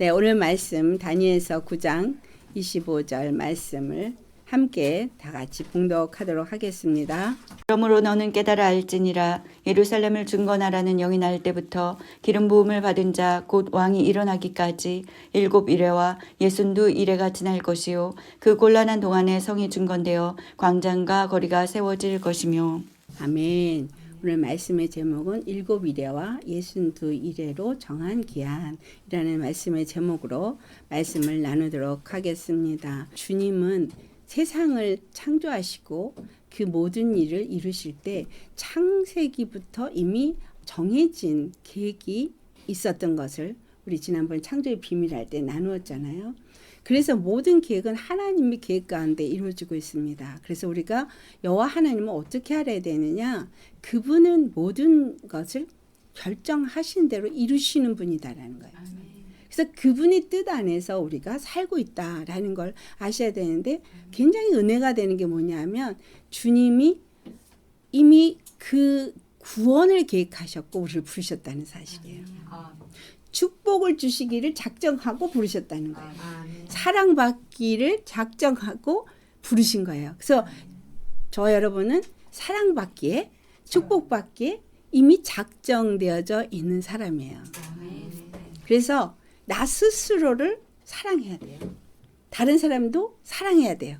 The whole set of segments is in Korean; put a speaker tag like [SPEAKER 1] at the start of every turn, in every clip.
[SPEAKER 1] 네, 오늘 말씀 다니엘서 9장 25절 말씀을 함께 다 같이 봉독하도록 하겠습니다.
[SPEAKER 2] 그러므로 너는 깨달아 알지니라. 예루살렘을 중건하라는 영이 날 때부터 기름 부음을 받은 자 곧 왕이 일어나기까지 7이레와 62이레가 지날 것이요 그 곤란한 동안에 성이 중건되어 광장과 거리가 세워질 것이며.
[SPEAKER 1] 아멘. 오늘 말씀의 제목은 7이레와 62이레로 정한 기한이라는 말씀의 제목으로 말씀을 나누도록 하겠습니다. 주님은 세상을 창조하시고 그 모든 일을 이루실 때 창세기부터 이미 정해진 계획이 있었던 것을 우리 지난번 창조의 비밀 할 때 나누었잖아요. 그래서 모든 계획은 하나님의 계획 가운데 이루어지고 있습니다. 그래서 우리가 여호와 하나님은 어떻게 알아야 되느냐? 그분은 모든 것을 결정하신 대로 이루시는 분이다라는 거예요. 그래서 그분의 뜻 안에서 우리가 살고 있다라는 걸 아셔야 되는데 굉장히 은혜가 되는 게 뭐냐면 주님이 이미 그 구원을 계획하셨고 우리를 부르셨다는 사실이에요. 축복을 주시기를 작정하고 부르셨다는 거예요. 사랑받기를 작정하고 부르신 거예요. 그래서 저 여러분은 사랑받기에 축복받기에 이미 작정되어져 있는 사람이에요. 그래서 나 스스로를 사랑해야 돼요. 다른 사람도 사랑해야 돼요.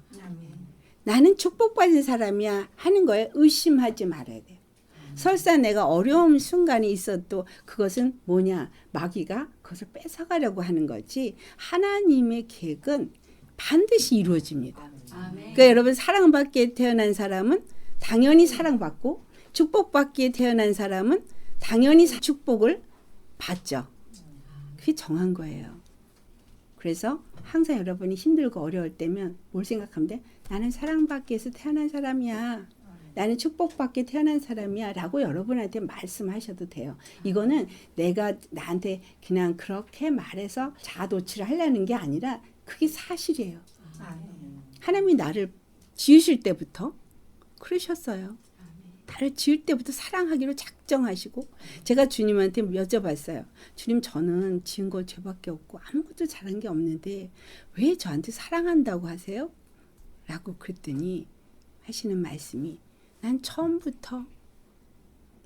[SPEAKER 1] 나는 축복받은 사람이야 하는 거에 의심하지 말아야 돼요. 설사 내가 어려운 순간이 있어도 그것은 뭐냐? 마귀가 그것을 뺏어가려고 하는 거지 하나님의 계획은 반드시 이루어집니다. 그러니까 여러분 사랑받기에 태어난 사람은 당연히 사랑받고 축복받기에 태어난 사람은 당연히 축복을 받죠. 그게 정한 거예요. 그래서 항상 여러분이 힘들고 어려울 때면 뭘 생각하면 돼? 나는 사랑받기 위해서 태어난 사람이야. 나는 축복받기 태어난 사람이야 라고 여러분한테 말씀하셔도 돼요. 이거는 내가 나한테 그냥 그렇게 말해서 자아도취를 하려는 게 아니라 그게 사실이에요. 하나님이 나를 지으실 때부터 그러셨어요. 나를 지을 때부터 사랑하기로 작정하시고 제가 주님한테 여쭤봤어요. 주님 저는 지은 거 죄밖에 없고 아무것도 잘한 게 없는데 왜 저한테 사랑한다고 하세요? 라고 그랬더니 하시는 말씀이 난 처음부터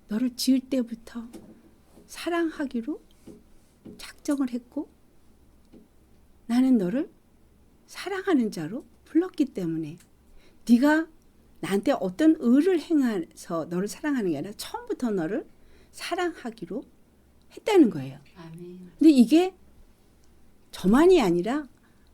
[SPEAKER 1] 너를 지을 때부터 사랑하기로 작정을 했고 나는 너를 사랑하는 자로 불렀기 때문에 네가 나한테 어떤 의를 행해서 너를 사랑하는 게 아니라 처음부터 너를 사랑하기로 했다는 거예요. 근데 이게 저만이 아니라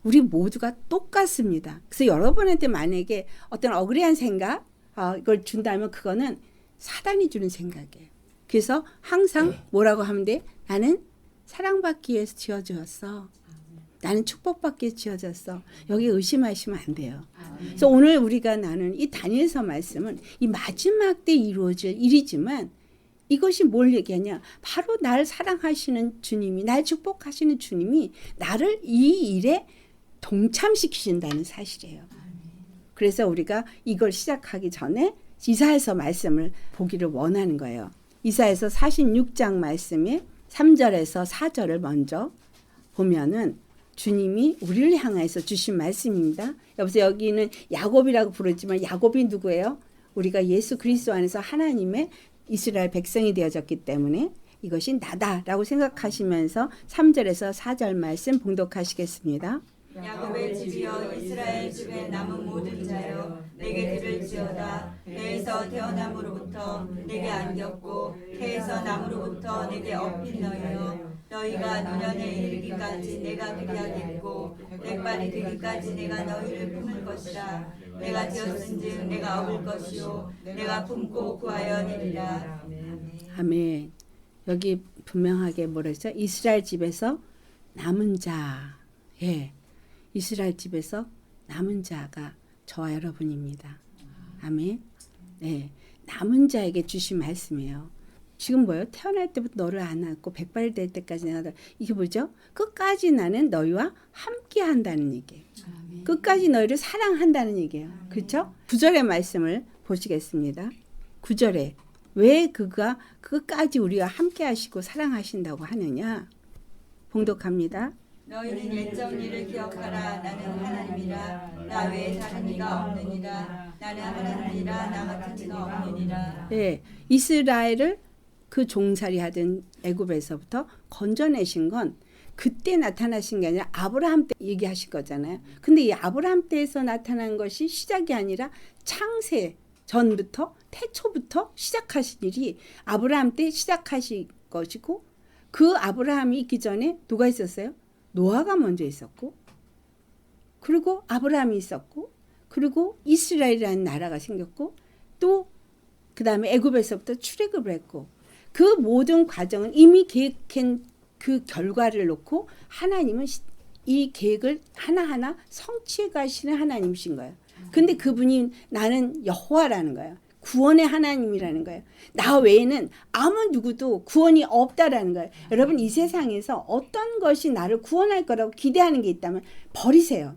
[SPEAKER 1] 우리 모두가 똑같습니다. 그래서 여러분한테 만약에 어떤 억울한 생각 이걸 준다면 그거는 사단이 주는 생각이에요. 그래서 항상 뭐라고 하면 돼? 나는 사랑받기 위해서 지어졌어. 나는 축복받기 위해서 지어졌어. 여기 의심하시면 안 돼요. 그래서 오늘 우리가 나눈 이 다니엘서 말씀은 이 마지막 때 이루어질 일이지만 이것이 뭘 얘기하냐? 바로 날 사랑하시는 주님이, 날 축복하시는 주님이 나를 이 일에 동참시키신다는 사실이에요. 그래서 우리가 이걸 시작하기 전에 이사야서 말씀을 보기를 원하는 거예요. 이사야서 46장 말씀에 3절에서 4절을 먼저 보면은 주님이 우리를 향해서 주신 말씀입니다. 여기서 여기는 야곱이라고 부르지만 야곱이 누구예요? 우리가 예수 그리스도 안에서 하나님의 이스라엘 백성이 되어졌기 때문에 이것이 나다라고 생각하시면서 3절에서 4절 말씀 봉독하시겠습니다.
[SPEAKER 3] 야곱의 집이여 이스라엘 집에 남은 모든 자여 내게 들을지어다. 내에서 태어남으로부터 내게 안겼고 태에서 남으로부터 내게 업힌 너희여 너희가 노년에 이르기까지 내가 그리 하겠고 백발이 되기까지 내가 너희를 품을 것이라. 내가 지었은즉 내가 업을 것이요 내가 품고 구하여 내리라.
[SPEAKER 1] 아멘. 여기 분명하게 뭐랬죠? 이스라엘 집에서 남은 자. 예. 이스라엘 집에서 남은 자가 저와 여러분입니다. 아멘. 네, 남은 자에게 주신 말씀이에요. 지금 뭐예요? 태어날 때부터 너를 안았고 백발이 될 때까지 내가 이게 뭐죠? 끝까지 나는 너희와 함께 한다는 얘기예요. 끝까지 너희를 사랑한다는 얘기예요. 그렇죠? 9절의 말씀을 보시겠습니다. 9절에 왜 그가 끝까지 우리와 함께 하시고 사랑하신다고 하느냐? 봉독합니다.
[SPEAKER 3] 너희는 옛적 일을 기억하라. 나는 하나님이라. 나 외에 다른 이가 없느니라. 나는 하나님이라. 나 같은 이가 없느니라.
[SPEAKER 1] 예, 이스라엘을 그 종살이 하던 애굽에서부터 건져내신 건 그때 나타나신 게 아니라 아브라함 때 얘기하신 거잖아요. 근데 이 아브라함 때에서 나타난 것이 시작이 아니라 창세 전부터 태초부터 시작하신 일이 아브라함 때 시작하신 것이고, 그 아브라함이 있기 전에 누가 있었어요? 노아가 먼저 있었고, 그리고 아브라함이 있었고, 그리고 이스라엘이라는 나라가 생겼고, 또 그 다음에 애굽에서부터 출애굽을 했고, 그 모든 과정은 이미 계획한 그 결과를 놓고 하나님은 이 계획을 하나하나 성취해 가시는 하나님이신 거예요. 근데 그분이 나는 여호와라는 거예요. 구원의 하나님이라는 거예요. 나 외에는 아무 누구도 구원이 없다라는 거예요. 여러분, 이 세상에서 어떤 것이 나를 구원할 거라고 기대하는 게 있다면 버리세요.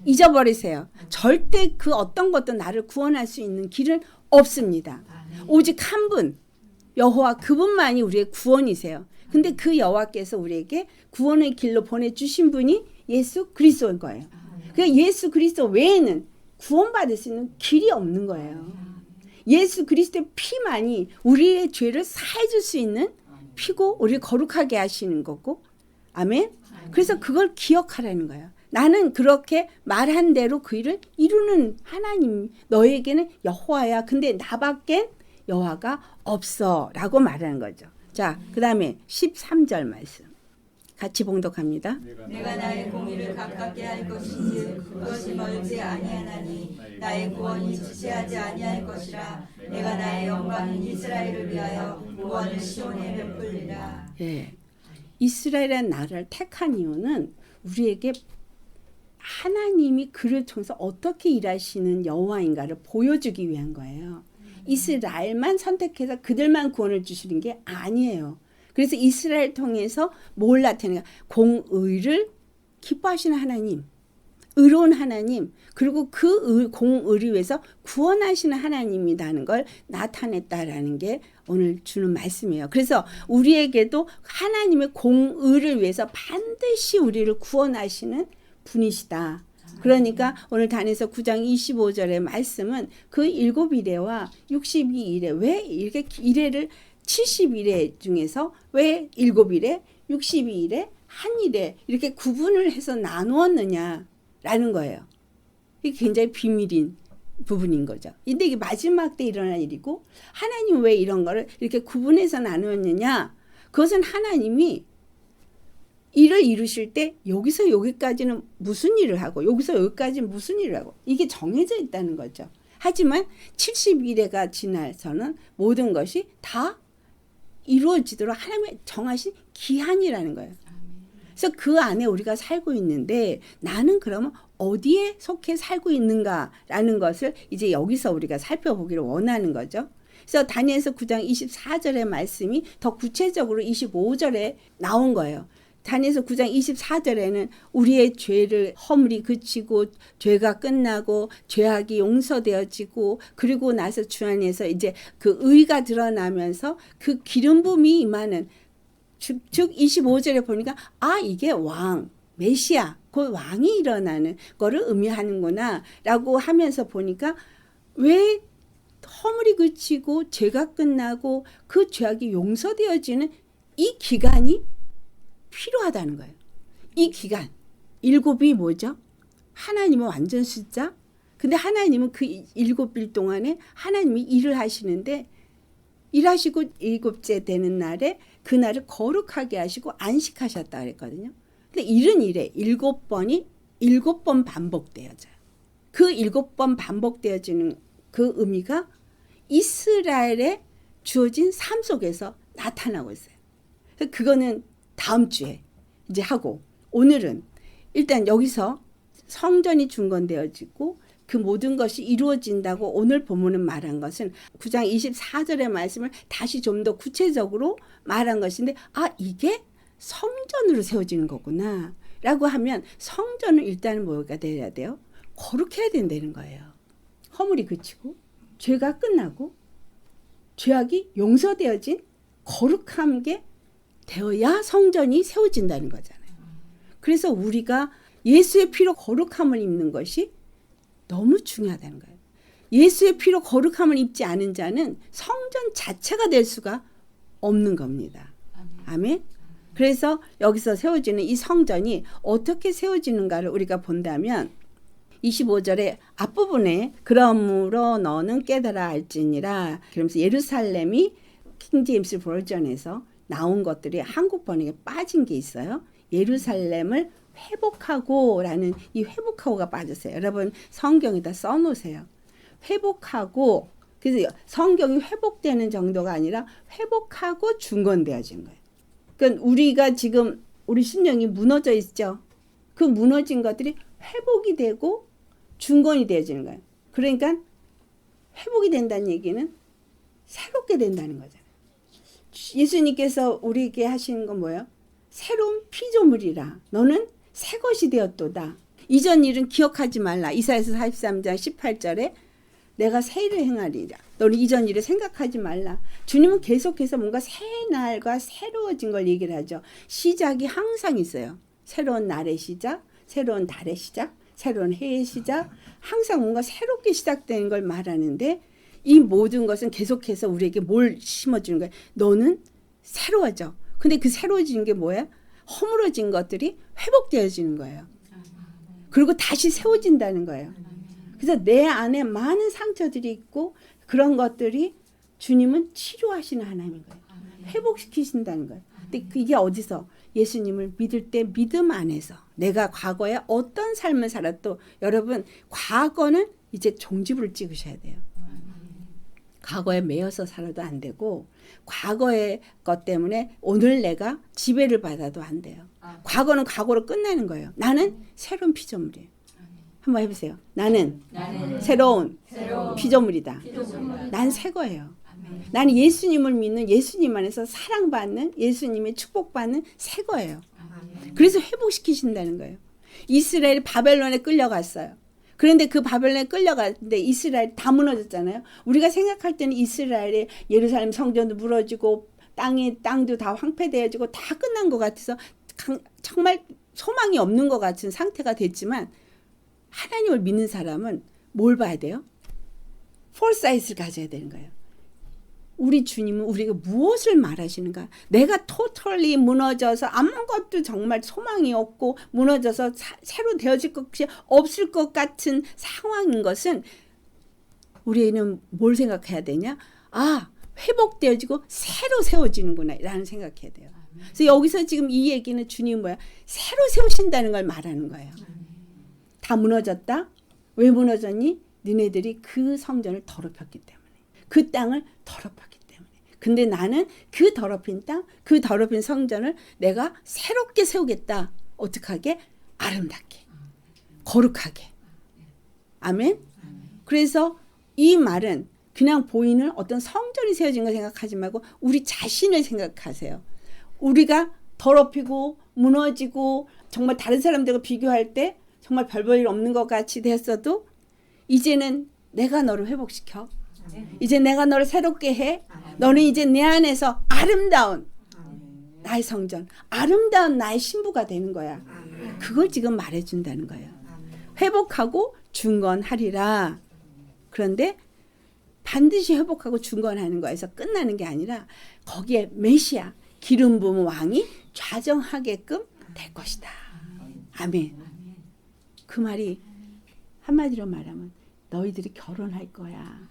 [SPEAKER 1] 잊어버리세요. 절대 그 어떤 것도 나를 구원할 수 있는 길은 없습니다. 오직 한 분, 여호와, 그분만이 우리의 구원이세요. 근데 그 여호와께서 우리에게 구원의 길로 보내주신 분이 예수 그리스도인 거예요. 그러니까 예수 그리스도 외에는 구원받을 수 있는 길이 없는 거예요. 예수 그리스도의 피만이 우리의 죄를 사해줄 수 있는 피고 우리를 거룩하게 하시는 거고, 아멘. 그래서 그걸 기억하라는 거예요. 나는 그렇게 말한 대로 그 일을 이루는 하나님, 너에게는 여호와야. 근데 나밖엔 여호와가 없어 라고 말하는 거죠. 자, 그 다음에 13절 말씀 같이 봉독합니다.
[SPEAKER 3] 내가 나의 공의를 가깝게 할 것이지 그것이 멀지 아니하나니 나의 구원이 지체하지 아니할 것이라. 내가 나의 영광인 이스라엘을 위하여 구원을 시온에 베풀리라.
[SPEAKER 1] 예, 이스라엘이라는 나라를 택한 이유는 우리에게 하나님이 그를 통해서 어떻게 일하시는 여호와인가를 보여주기 위한 거예요. 이스라엘만 선택해서 그들만 구원을 주시는 게 아니에요. 그래서 이스라엘 통해서 뭘 나타내는가? 공의를 기뻐하시는 하나님, 의로운 하나님, 그리고 그 공의를 위해서 구원하시는 하나님이라는 걸 나타냈다라는 게 오늘 주는 말씀이에요. 그래서 우리에게도 하나님의 공의를 위해서 반드시 우리를 구원하시는 분이시다. 그러니까 오늘 다니엘서 9장 25절의 말씀은 그 7이레와 62이레, 왜 이렇게 이레를 70이레 중에서 왜 7이레, 62이레, 한 이레 이렇게 구분을 해서 나누었느냐라는 거예요. 이게 굉장히 비밀인 부분인 거죠. 근데 이게 마지막 때 일어날 일이고, 하나님 왜 이런 거를 이렇게 구분해서 나누었느냐? 그것은 하나님이 일을 이루실 때 여기서 여기까지는 무슨 일을 하고 여기서 여기까지는 무슨 일을 하고 이게 정해져 있다는 거죠. 하지만 70일에가 지나서는 모든 것이 다 이루어지도록 하나님의 정하신 기한이라는 거예요. 그래서 그 안에 우리가 살고 있는데 나는 그러면 어디에 속해 살고 있는가라는 것을 이제 여기서 우리가 살펴보기를 원하는 거죠. 그래서 다니엘서 9장 24절의 말씀이 더 구체적으로 25절에 나온 거예요. 다니엘서 9장 24절에는 우리의 죄를 허물이 그치고 죄가 끝나고 죄악이 용서되어지고, 그리고 나서 주 안에서 이제 그 의가 드러나면서 그 기름 부음이 임하는, 즉 25절에 보니까 이게 왕 메시아 그 왕이 일어나는 거를 의미하는구나 라고 하면서 보니까 왜 허물이 그치고 죄가 끝나고 그 죄악이 용서되어지는 이 기간이 필요하다는 거예요. 이 기간 7이 뭐죠? 하나님은 완전 숫자. 근데 하나님은 그 7일 동안에 하나님이 일을 하시는데, 일하시고 7째 되는 날에 그날을 거룩하게 하시고 안식하셨다 그랬거든요. 근데 일은 이래 7번이 7번 반복되어져요. 그 7번 반복되어지는 그 의미가 이스라엘에 주어진 삶 속에서 나타나고 있어요. 그거는 다음 주에 이제 하고, 오늘은 일단 여기서 성전이 중건되어지고 그 모든 것이 이루어진다고 오늘 본문은 말한 것은 9장 24절의 말씀을 다시 좀 더 구체적으로 말한 것인데, 이게 성전으로 세워지는 거구나 라고 하면, 성전은 일단은 뭐가 돼야 돼요? 거룩해야 된다는 거예요. 허물이 그치고 죄가 끝나고 죄악이 용서되어진 거룩한 게 되어야 성전이 세워진다는 거잖아요. 그래서 우리가 예수의 피로 거룩함을 입는 것이 너무 중요하다는 거예요. 예수의 피로 거룩함을 입지 않은 자는 성전 자체가 될 수가 없는 겁니다. 아멘. 그래서 여기서 세워지는 이 성전이 어떻게 세워지는가를 우리가 본다면 25절의 앞부분에 그러므로 너는 깨달아 알지니라 그러면서 예루살렘이 킹제임스 버전에서 나온 것들이 한국 번역에 빠진 게 있어요. 예루살렘을 회복하고 라는 이 회복하고가 빠졌어요. 여러분 성경에다 써놓으세요. 회복하고 그래서 성경이 회복되는 정도가 아니라 회복하고 중건되어진 거예요. 그러니까 우리가 지금 우리 신령이 무너져 있죠. 그 무너진 것들이 회복이 되고 중건이 되어지는 거예요. 그러니까 회복이 된다는 얘기는 새롭게 된다는 거잖아요. 예수님께서 우리에게 하시는 건 뭐예요? 새로운 피조물이라 너는 새 것이 되었도다. 이전 일은 기억하지 말라. 이사야서 43장 18절에 내가 새 일을 행하리라. 너는 이전 일을 생각하지 말라. 주님은 계속해서 뭔가 새 날과 새로워진 걸 얘기를 하죠. 시작이 항상 있어요. 새로운 날의 시작, 새로운 달의 시작, 새로운 해의 시작. 항상 뭔가 새롭게 시작되는 걸 말하는데 이 모든 것은 계속해서 우리에게 뭘 심어주는 거예요? 너는 새로워져. 근데 그 새로워지는 게 뭐야? 허물어진 것들이 회복되어지는 거예요. 그리고 다시 세워진다는 거예요. 그래서 내 안에 많은 상처들이 있고 그런 것들이 주님은 치료하시는 하나님인 거예요. 회복시키신다는 거예요. 근데 이게 어디서? 예수님을 믿을 때 믿음 안에서 내가 과거에 어떤 삶을 살았도 여러분 과거는 이제 종지부를 찍으셔야 돼요. 과거에 매여서 살아도 안 되고 과거의 것 때문에 오늘 내가 지배를 받아도 안 돼요. 과거는 과거로 끝나는 거예요. 나는 새로운 피조물이에요. 한번 해보세요. 나는 새로운 피조물이다. 난 새 거예요. 나는 예수님을 믿는 예수님 안에서 사랑받는 예수님의 축복받는 새 거예요. 그래서 회복시키신다는 거예요. 이스라엘이 바벨론에 끌려갔어요. 그런데 그 바벨론에 끌려갔는데 이스라엘이 다 무너졌잖아요. 우리가 생각할 때는 이스라엘의 예루살렘 성전도 무너지고 땅도 다 황폐되어지고 다 끝난 것 같아서 정말 소망이 없는 것 같은 상태가 됐지만 하나님을 믿는 사람은 뭘 봐야 돼요? 폴사이트를 가져야 되는 거예요. 우리 주님은 우리가 무엇을 말하시는가? 내가 토털리 무너져서 아무것도 정말 소망이 없고 무너져서 새로 되어질 것이 없을 것 같은 상황인 것은 우리는 뭘 생각해야 되냐? 아, 회복되어지고 새로 세워지는구나 라는 생각해야 돼요. 그래서 여기서 지금 이 얘기는 주님은 뭐야? 새로 세우신다는 걸 말하는 거예요. 다 무너졌다? 왜 무너졌니? 너네들이 그 성전을 더럽혔기 때문에. 그 땅을 더럽혔기 때문에. 근데 나는 그 더럽힌 땅, 그 더럽힌 성전을 내가 새롭게 세우겠다. 어떻게 하게? 아름답게. 거룩하게. 아멘? 그래서 이 말은 그냥 보이는 어떤 성전이 세워진 거 생각하지 말고 우리 자신을 생각하세요. 우리가 더럽히고 무너지고 정말 다른 사람들과 비교할 때 정말 별 볼 일 없는 것 같이 됐어도 이제는 내가 너를 회복시켜. 이제 내가 너를 새롭게 해. 너는 이제 내 안에서 아름다운 나의 성전, 아름다운 나의 신부가 되는 거야. 그걸 지금 말해준다는 거예요. 회복하고 중건하리라. 그런데 반드시 회복하고 중건하는 거에서 끝나는 게 아니라 거기에 메시아, 기름 부은 왕이 좌정하게끔 될 것이다. 아멘. 그 말이 한마디로 말하면 너희들이 결혼할 거야.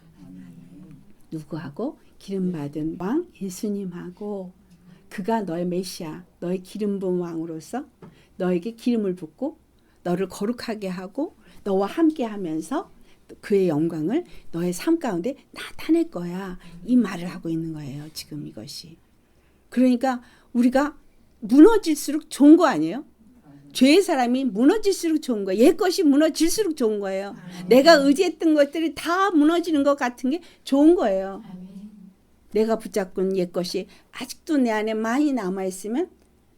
[SPEAKER 1] 누구하고? 기름 받은 왕 예수님하고. 그가 너의 메시아, 너의 기름 부은 왕으로서 너에게 기름을 붓고 너를 거룩하게 하고 너와 함께 하면서 그의 영광을 너의 삶 가운데 나타낼 거야. 이 말을 하고 있는 거예요. 지금 이것이. 그러니까 우리가 무너질수록 좋은 거 아니에요? 죄의 사람이 무너질수록 좋은 거예요. 옛 것이 무너질수록 좋은 거예요. 내가 의지했던 것들이 다 무너지는 것 같은 게 좋은 거예요. 내가 붙잡고 옛 것이 아직도 내 안에 많이 남아있으면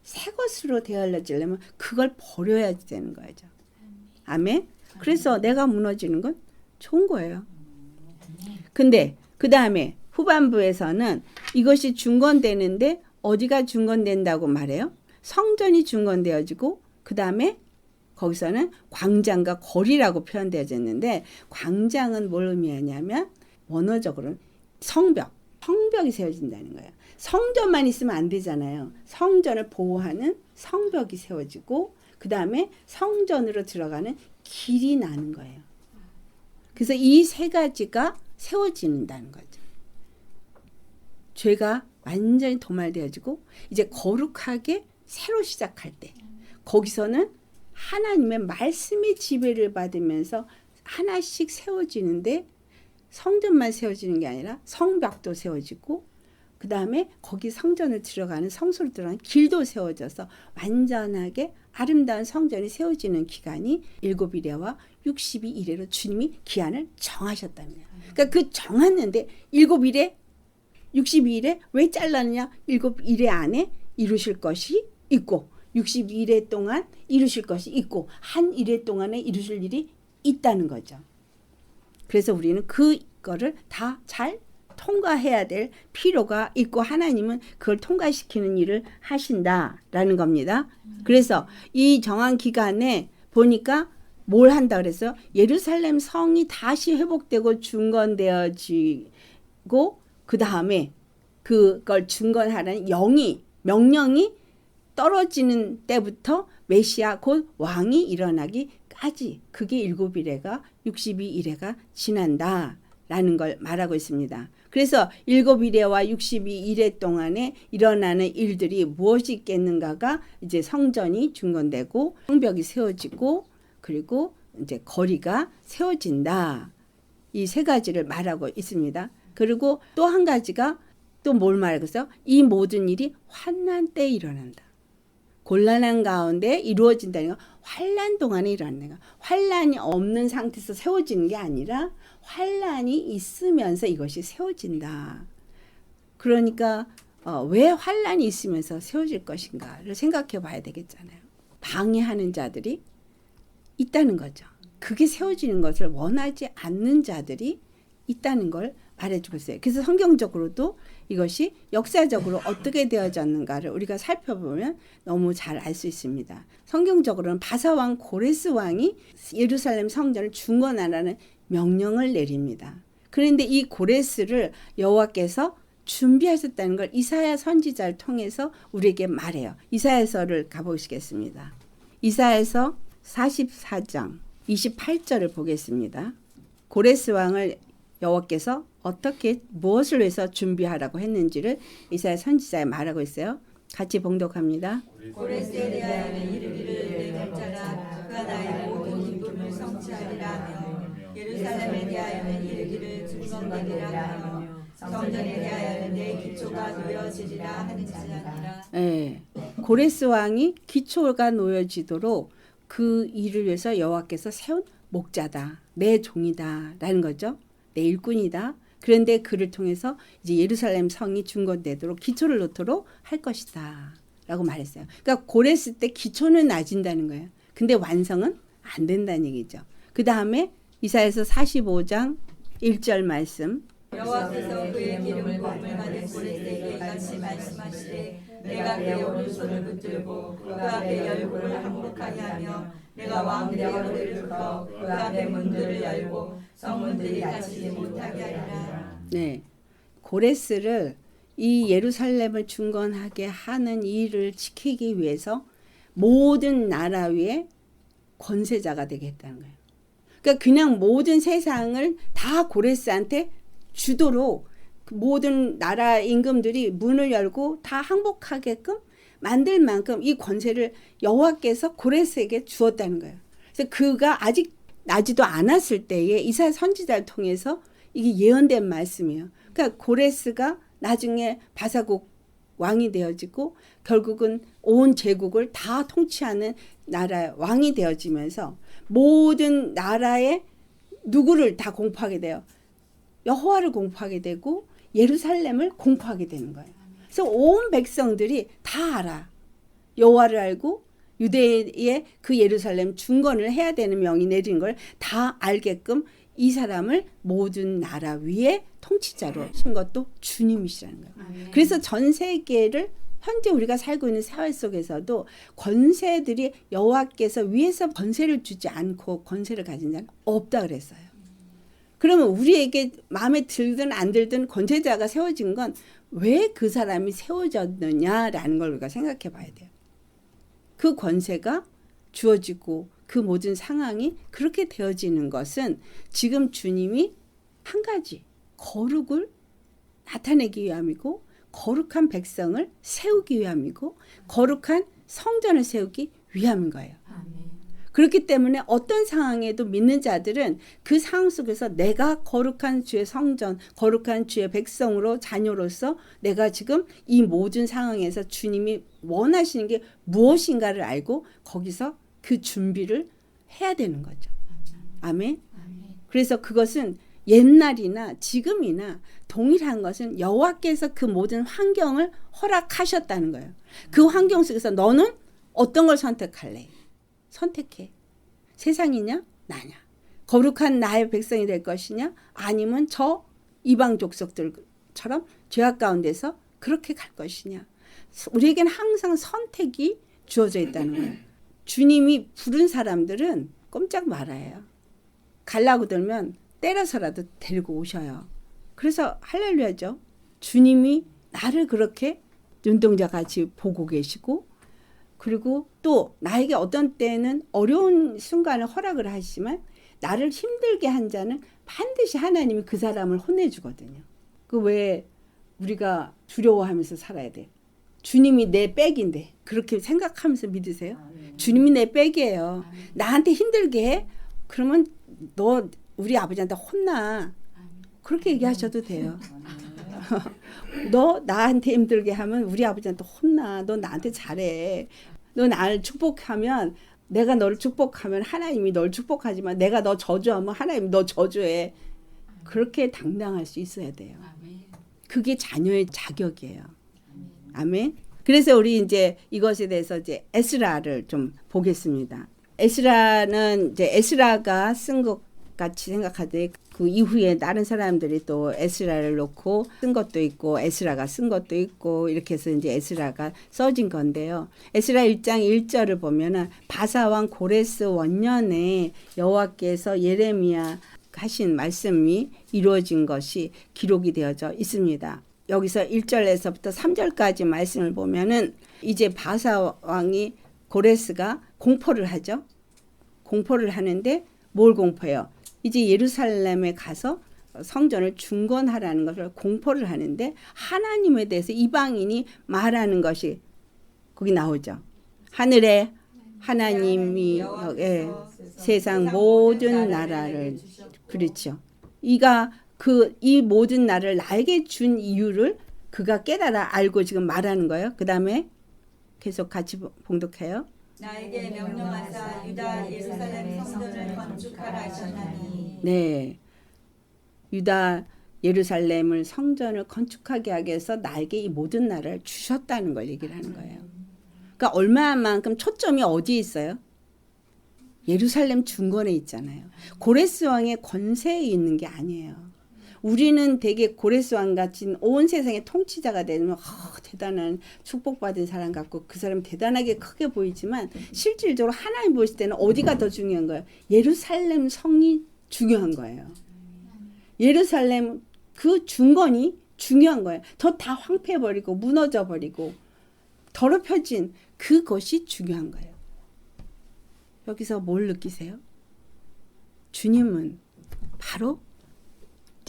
[SPEAKER 1] 새 것으로 되어지려면 그걸 버려야 되는 거죠. 아멘. 그래서 내가 무너지는 건 좋은 거예요. 근데 그 다음에 후반부에서는 이것이 중건되는데 어디가 중건된다고 말해요? 성전이 중건되어지고 그 다음에 거기서는 광장과 거리라고 표현되어졌는데 광장은 뭘 의미하냐면 원어적으로는 성벽이 세워진다는 거예요. 성전만 있으면 안 되잖아요. 성전을 보호하는 성벽이 세워지고 그 다음에 성전으로 들어가는 길이 나는 거예요. 그래서 이 세 가지가 세워진다는 거죠. 죄가 완전히 도말되어지고 이제 거룩하게 새로 시작할 때 거기서는 하나님의 말씀의 지배를 받으면서 하나씩 세워지는데 성전만 세워지는 게 아니라 성벽도 세워지고 그 다음에 거기 성전을 들어가는 성소로 들어가는 길도 세워져서 완전하게 아름다운 성전이 세워지는 기간이 7일에와 62일에로 주님이 기한을 정하셨다는 거예요. 그러니까 그 정했는데 7일에 62일에 왜 잘랐느냐? 7일에 안에 이루실 것이 있고 62일 동안 이루실 것이 있고 한 일회 동안에 이루실 일이 있다는 거죠. 그래서 우리는 그거를 다 잘 통과해야 될 필요가 있고 하나님은 그걸 통과시키는 일을 하신다라는 겁니다. 그래서 이 정한 기간에 보니까 뭘 한다 그랬어요? 예루살렘 성이 다시 회복되고 중건되어지고 그 다음에 그걸 중건하라는 명령이 떨어지는 때부터 메시아 곧 왕이 일어나기까지 그게 7일에가 62일에가 지난다라는 걸 말하고 있습니다. 그래서 7일에와 62일에 동안에 일어나는 일들이 무엇이 있겠는가가 이제 성전이 중건되고 성벽이 세워지고 그리고 이제 거리가 세워진다. 이 세 가지를 말하고 있습니다. 그리고 또 한 가지가 또 뭘 말하겠어요? 이 모든 일이 환난 때에 일어난다. 곤란한 가운데 이루어진다는 건 환난 동안에 일어나는 거야. 환난이 없는 상태에서 세워지는 게 아니라 환난이 있으면서 이것이 세워진다. 그러니까 왜 환난이 있으면서 세워질 것인가를 생각해 봐야 되겠잖아요. 방해하는 자들이 있다는 거죠. 그게 세워지는 것을 원하지 않는 자들이 있다는 걸 말해주고 있어요. 그래서 성경적으로도 이것이 역사적으로 어떻게 되어졌는가를 우리가 살펴보면 너무 잘 알 수 있습니다. 성경적으로는 바사왕 고레스 왕이 예루살렘 성전을 중건하라는 명령을 내립니다. 그런데 이 고레스를 여호와께서 준비하셨다는 걸 이사야 선지자를 통해서 우리에게 말해요. 이사야서를 가보시겠습니다. 이사야서 44장 28절을 보겠습니다. 고레스 왕을 여호와께서 어떻게 무엇을 위해서 준비하라고 했는지를 이사야 선지자에 말하고 있어요. 같이 봉독합니다.
[SPEAKER 3] 고레스에 대하여는 이르기를 내 결자라 그가 나의 모든 기쁨을 성취하리라 하며 예루살렘에 대하여는 이르기를 중건되리라 하며 성전에 대하여는 내 기초가 놓여지리라 하는지라.
[SPEAKER 1] 네, 고레스 왕이 기초가 놓여지도록 그 일을 위해서 여호와께서 세운 목자다. 내 종이다. 라는 거죠. 내 일꾼이다. 그런데 그를 통해서 이제 예루살렘 성이 중건되도록 기초를 놓도록 할 것이다. 라고 말했어요. 그러니까 고레스 때 기초는 낮은다는 거예요. 근데 완성은 안 된다는 얘기죠. 그 다음에 이사야서 45장 1절 말씀.
[SPEAKER 3] 여호와께서 그의 기름 부음을 받은 고레스에게 같이 말씀하시되 내가 그의 오른손을 붙들고 그 앞에 열고를 항복하게 하며 내가 왕대로 그를 풀어 그 앞에 문들을 열고 성문들이 닫히지 못하게 하리라.
[SPEAKER 1] 네, 고레스를 이 예루살렘을 중건하게 하는 일을 지키기 위해서 모든 나라 위에 권세자가 되겠다는 거예요. 그러니까 그냥 모든 세상을 다 고레스한테 주도록 모든 나라 임금들이 문을 열고 다 항복하게끔 만들 만큼 이 권세를 여호와께서 고레스에게 주었다는 거예요. 그래서 그가 아직 나지도 않았을 때에 이사야 선지자를 통해서 이게 예언된 말씀이에요. 그러니까 고레스가 나중에 바사국 왕이 되어지고 결국은 온 제국을 다 통치하는 나라의 왕이 되어지면서 모든 나라의 누구를 다 공포하게 돼요. 여호와를 공포하게 되고 예루살렘을 공포하게 되는 거예요. 그래서 온 백성들이 다 알아. 여호와를 알고 유대의 그 예루살렘 중건을 해야 되는 명이 내린 걸 다 알게끔 이 사람을 모든 나라 위에 통치자로 신 것도 주님이시라는 거예요. 그래서 전 세계를 현재 우리가 살고 있는 사회 속에서도 권세들이 여호와께서 위에서 권세를 주지 않고 권세를 가진 자는 없다 그랬어요. 그러면 우리에게 마음에 들든 안 들든 권세자가 세워진 건 왜 그 사람이 세워졌느냐라는 걸 우리가 생각해 봐야 돼요. 그 권세가 주어지고 그 모든 상황이 그렇게 되어지는 것은 지금 주님이 한 가지 거룩을 나타내기 위함이고 거룩한 백성을 세우기 위함이고 거룩한 성전을 세우기 위함인 거예요. 그렇기 때문에 어떤 상황에도 믿는 자들은 그 상황 속에서 내가 거룩한 주의 성전, 거룩한 주의 백성으로 자녀로서 내가 지금 이 모든 상황에서 주님이 원하시는 게 무엇인가를 알고 거기서 그 준비를 해야 되는 거죠. 아멘. 그래서 그것은 옛날이나 지금이나 동일한 것은 여호와께서 그 모든 환경을 허락하셨다는 거예요. 그 환경 속에서 너는 어떤 걸 선택할래? 선택해. 세상이냐? 나냐? 거룩한 나의 백성이 될 것이냐? 아니면 저 이방 족속들처럼 죄악 가운데서 그렇게 갈 것이냐? 우리에게는 항상 선택이 주어져 있다는 거예요. 주님이 부른 사람들은 꼼짝 말아요. 갈라고 들면 때려서라도 데리고 오셔요. 그래서 할렐루야죠. 주님이 나를 그렇게 눈동자같이 보고 계시고 그리고 또 나에게 어떤 때는 어려운 순간을 허락을 하시지만 나를 힘들게 한 자는 반드시 하나님이 그 사람을 혼내주거든요. 그 왜 우리가 두려워하면서 살아야 돼. 주님이 내 백인데 그렇게 생각하면서 믿으세요? 주님이 내 백이에요. 나한테 힘들게 해? 그러면 너 우리 아버지한테 혼나. 그렇게 얘기하셔도 돼요. 너 나한테 힘들게 하면 우리 아버지한테 혼나. 너 나한테 잘해. 너 나를 축복하면 내가 너를 축복하면 하나님이 너를 축복하지만 내가 너 저주하면 하나님이 너 저주해. 그렇게 당당할 수 있어야 돼요. 그게 자녀의 자격이에요. 아멘. 그래서 우리 이제 이것에 대해서 이제 에스라를 좀 보겠습니다. 에스라는 이제 에스라가 쓴 것 같이 생각하되 그 이후에 다른 사람들이 또 에스라를 놓고 쓴 것도 있고 에스라가 쓴 것도 있고 이렇게 해서 이제 에스라가 써진 건데요. 에스라 1장 1절을 보면은 바사왕 고레스 원년에 여호와께서 예레미야 하신 말씀이 이루어진 것이 기록이 되어져 있습니다. 여기서 1절에서부터 3절까지 말씀을 보면은 이제 바사왕이 고레스가 공포를 하죠. 공포를 하는데 뭘 공포해요? 이제 예루살렘에 가서 성전을 중건하라는 것을 공포를 하는데 하나님에 대해서 이방인이 말하는 것이 거기 나오죠. 하늘에 하나님이 세상 모든 나라를 그렇죠. 이가 이 모든 나라를 나에게 준 이유를 그가 깨달아 알고 지금 말하는 거예요. 그 다음에 계속 같이 봉독해요.
[SPEAKER 3] 나에게 명령하사 유다 예루살렘 성전을 건축하라 하셨나니.
[SPEAKER 1] 네, 유다 예루살렘을 성전을 건축하게 하기 위해서 나에게 이 모든 나라를 주셨다는 걸 얘기를 하는 거예요. 그러니까 얼마만큼 초점이 어디에 있어요? 예루살렘 중건에 있잖아요. 고레스 왕의 권세에 있는 게 아니에요. 우리는 되게 고레스 왕 같이 온 세상의 통치자가 되면 대단한 축복받은 사람 같고 그 사람 대단하게 크게 보이지만 실질적으로 하나님 보실 때는 어디가 더 중요한 거예요? 예루살렘 성이 중요한 거예요. 예루살렘 그 중건이 중요한 거예요. 더 다 황폐해버리고 무너져버리고 더럽혀진 그것이 중요한 거예요. 여기서 뭘 느끼세요? 주님은 바로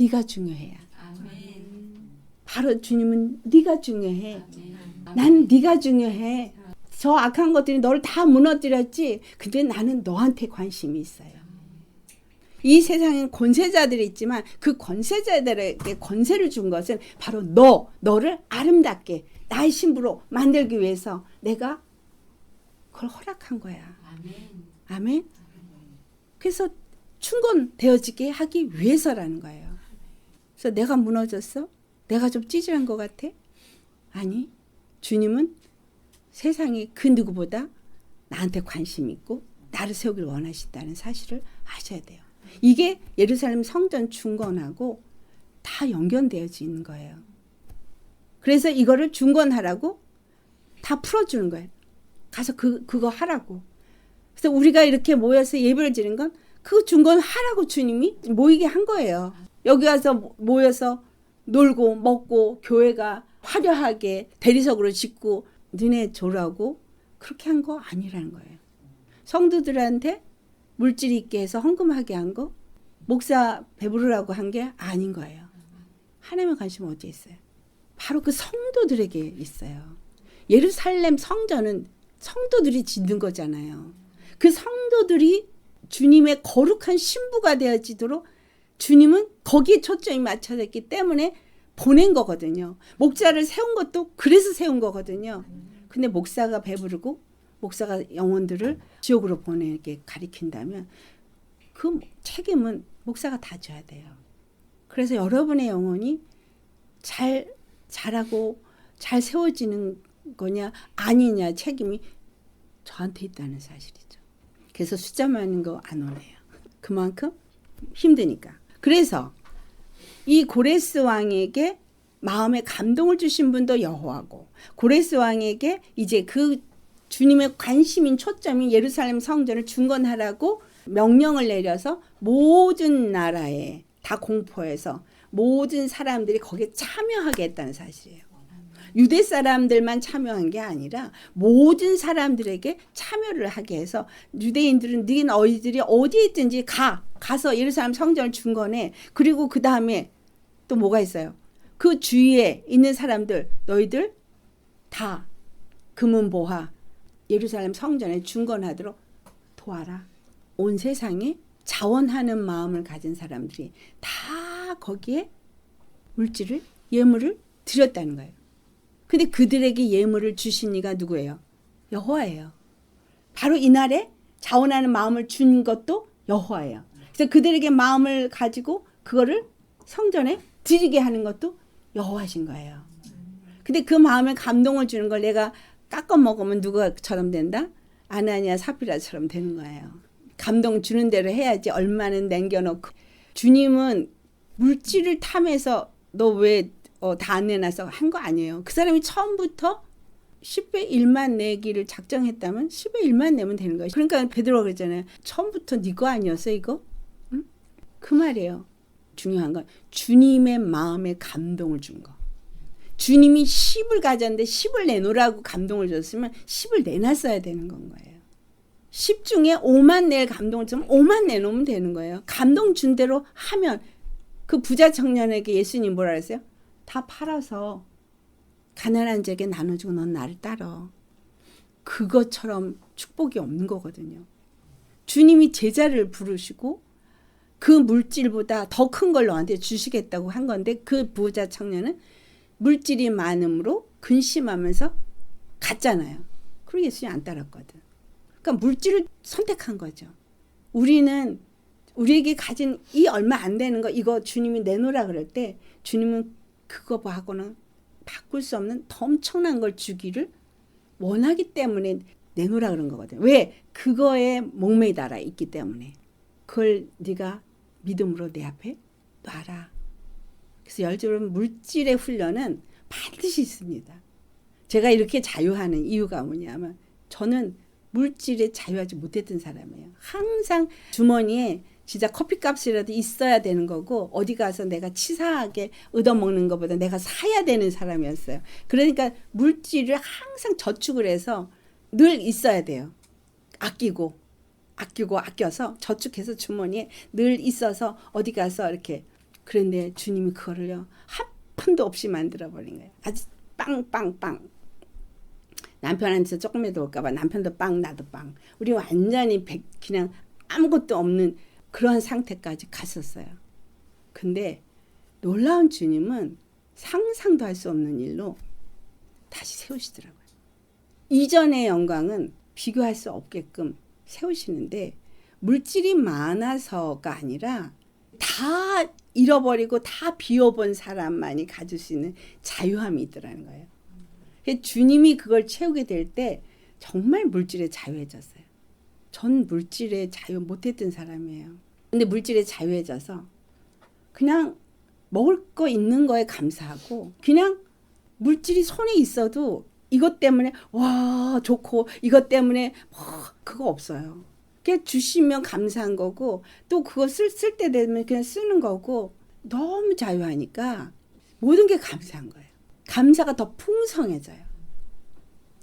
[SPEAKER 1] 네가 중요해야. 바로 주님은 네가 중요해. 난 네가 중요해. 저 악한 것들이 너를 다 무너뜨렸지. 근데 나는 너한테 관심이 있어요. 이 세상엔 권세자들이 있지만 그 권세자들에게 권세를 준 것은 바로 너를 아름답게 나의 신부로 만들기 위해서 내가 그걸 허락한 거야. 아멘. 그래서 충건되어지게 하기 위해서라는 거예요. 그래서 내가 무너졌어? 내가 좀 찌질한 것 같아? 아니, 주님은 세상에 그 누구보다 나한테 관심 있고 나를 세우길 원하신다는 사실을 아셔야 돼요. 이게 예루살렘 성전 중건하고 다 연결되어져 있는 거예요. 그래서 이거를 중건하라고 다 풀어주는 거예요. 가서 그거 하라고. 그래서 우리가 이렇게 모여서 예배를 드린 건 그거 준 건 하라고 주님이 모이게 한 거예요. 여기 와서 모여서 놀고 먹고 교회가 화려하게 대리석으로 짓고 너네 줘라고 그렇게 한 거 아니라는 거예요. 성도들한테 물질 있게 해서 헌금하게 한 거, 목사 배부르라고 한 게 아닌 거예요. 하나님의 관심은 어디에 있어요? 바로 그 성도들에게 있어요. 예루살렘 성전은 성도들이 짓는 거잖아요. 그 성도들이 주님의 거룩한 신부가 되어지도록 주님은 거기에 초점이 맞춰져 있기 때문에 보낸 거거든요. 목사를 세운 것도 그래서 세운 거거든요. 근데 목사가 배부르고 목사가 영혼들을 지옥으로 보내게 가리킨다면 그 책임은 목사가 다 져야 돼요. 그래서 여러분의 영혼이 잘하고 잘 세워지는 거냐 아니냐 책임이 저한테 있다는 사실이죠. 그래서 숫자 많은 거 안 오네요. 그만큼 힘드니까. 그래서 이 고레스 왕에게 마음에 감동을 주신 분도 여호와고 고레스 왕에게 이제 그 주님의 관심인 초점인 예루살렘 성전을 중건하라고 명령을 내려서 모든 나라에 다 공포해서 모든 사람들이 거기에 참여하게 했다는 사실이에요. 유대 사람들만 참여한 게 아니라 모든 사람들에게 참여를 하게 해서 유대인들은 너희들이 어디에 있든지 가서 예루살렘 성전을 중건해. 그리고 그 다음에 또 뭐가 있어요? 그 주위에 있는 사람들 너희들 다 금은보화 예루살렘 성전에 중건하도록 도와라. 온 세상에 자원하는 마음을 가진 사람들이 다 거기에 물질을 예물을 드렸다는 거예요. 근데 그들에게 예물을 주신 이가 누구예요? 여호와예요. 바로 이날에 자원하는 마음을 준 것도 여호와예요. 그래서 그들에게 마음을 가지고 그거를 성전에 드리게 하는 것도 여호와신 거예요. 근데 그 마음에 감동을 주는 걸 내가 깎아 먹으면 누가처럼 된다? 아나니아 사피라처럼 되는 거예요. 감동 주는 대로 해야지 얼마는 남겨놓고. 주님은 물질을 탐해서 너 왜 다 안 내놔서 한 거 아니에요. 그 사람이 처음부터 10배 1만 내기를 작정했다면 10배 1만 내면 되는 거예요. 그러니까 베드로가 그랬잖아요. 처음부터 네 거 아니었어 이거? 응? 그 말이에요. 중요한 건 주님의 마음에 감동을 준 거. 주님이 10을 가졌는데 10을 내놓으라고 감동을 줬으면 10을 내놨어야 되는 건 거예요. 10 중에 5만 낼 감동을 주면 5만 내놓으면 되는 거예요. 감동 준 대로 하면 그 부자 청년에게 예수님 뭐라 그랬어요? 다 팔아서 가난한 자에게 나눠주고 넌 나를 따라. 그것처럼 축복이 없는 거거든요. 주님이 제자를 부르시고 그 물질보다 더 큰 걸 너한테 주시겠다고 한 건데 그 부자 청년은 물질이 많음으로 근심하면서 갔잖아요. 그리고 예수님 안 따랐거든. 그러니까 물질을 선택한 거죠. 우리는 우리에게 가진 이 얼마 안 되는 거 이거 주님이 내놓으라 그럴 때 주님은 그거하고는 바꿀 수 없는 더 엄청난 걸 주기를 원하기 때문에 내놓으라 그런 거거든요. 왜? 그거에 목매달아 있기 때문에. 그걸 네가 믿음으로 내 앞에 놔라. 그래서 열조는 물질의 훈련은 반드시 있습니다. 제가 이렇게 자유하는 이유가 뭐냐면 저는 물질에 자유하지 못했던 사람이에요. 항상 주머니에 진짜 커피값이라도 있어야 되는 거고 어디 가서 내가 치사하게 얻어먹는 것보다 내가 사야 되는 사람이었어요. 그러니까 물질을 항상 저축을 해서 늘 있어야 돼요. 아껴서 저축해서 주머니에 늘 있어서 어디 가서 이렇게. 그런데 주님이 그거를요 한 푼도 없이 만들어버린 거예요. 아주 빵빵빵. 남편한테서 조금이라도 올까 봐 남편도 빵 나도 빵. 우리 완전히 그냥 아무것도 없는 그런 상태까지 갔었어요. 근데 놀라운 주님은 상상도 할 수 없는 일로 다시 세우시더라고요. 이전의 영광은 비교할 수 없게끔 세우시는데 물질이 많아서가 아니라 다 잃어버리고 다 비워본 사람만이 가질 수 있는 자유함이 있더라는 거예요. 주님이 그걸 채우게 될 때 정말 물질에 자유해졌어요. 전 물질에 자유 못했던 사람이에요. 근데 물질에 자유해져서 그냥 먹을 거 있는 거에 감사하고 그냥 물질이 손에 있어도 이것 때문에 와 좋고 이것 때문에 그거 없어요. 그냥 주시면 감사한 거고 또 그거 쓸 때 되면 그냥 쓰는 거고 너무 자유하니까 모든 게 감사한 거예요. 감사가 더 풍성해져요.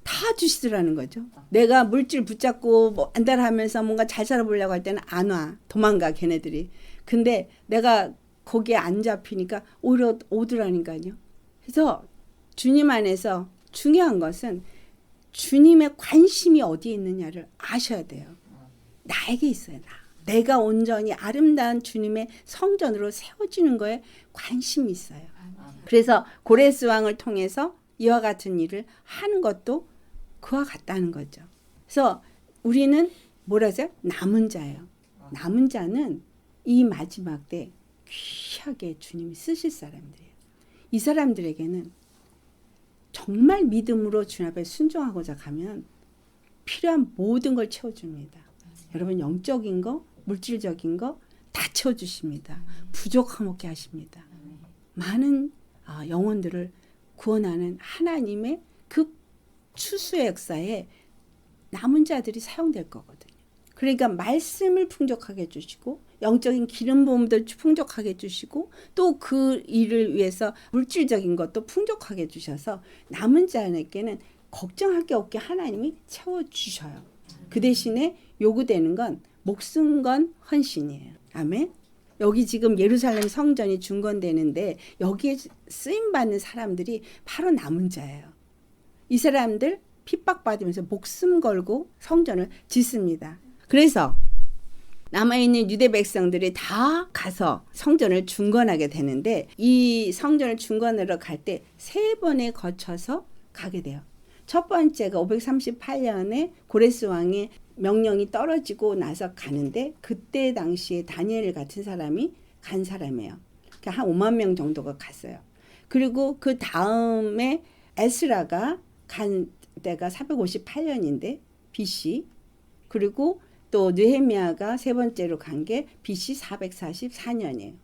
[SPEAKER 1] 다 주시더라는 거죠. 내가 물질 붙잡고 뭐 안달하면서 뭔가 잘 살아보려고 할 때는 안 와. 도망가 걔네들이. 근데 내가 거기에 안 잡히니까 오히려 오더라니까요. 그래서 주님 안에서 중요한 것은 주님의 관심이 어디에 있느냐를 아셔야 돼요. 나에게 있어요. 내가 온전히 아름다운 주님의 성전으로 세워지는 거에 관심이 있어요. 그래서 고레스 왕을 통해서 이와 같은 일을 하는 것도 그와 같다는 거죠. 그래서 우리는 뭐라죠? 남은 자예요. 남은 자는 이 마지막 때 귀하게 주님이 쓰실 사람들이에요. 이 사람들에게는 정말 믿음으로 주님 앞에 순종하고자 가면 필요한 모든 걸 채워줍니다. 여러분 영적인 거, 물질적인 거 다 채워주십니다. 부족함 없게 하십니다. 많은 영혼들을 구원하는 하나님의 그 추수의 역사에 남은 자들이 사용될 거거든요. 그러니까 말씀을 풍족하게 해주시고 영적인 기름 부음도 풍족하게 해주시고 또 그 일을 위해서 물질적인 것도 풍족하게 해주셔서 남은 자에게는 걱정할 게 없게 하나님이 채워주셔요. 그 대신에 요구되는 건 목숨 건 헌신이에요. 아멘. 여기 지금 예루살렘 성전이 중건되는데 여기에 쓰임받는 사람들이 바로 남은 자예요. 이 사람들 핍박받으면서 목숨 걸고 성전을 짓습니다. 그래서 남아있는 유대 백성들이 다 가서 성전을 중건하게 되는데 이 성전을 중건하러 갈 때 3번에 거쳐서 가게 돼요. 첫 번째가 538년에 고레스 왕의 명령이 떨어지고 나서 가는데 그때 당시에 다니엘 같은 사람이 간 사람이에요. 그러니까 한 5만 명 정도가 갔어요. 그리고 그 다음에 에스라가 간 때가 458년인데 BC 그리고 또 느헤미야가 세 번째로 간 게 BC 444년이에요.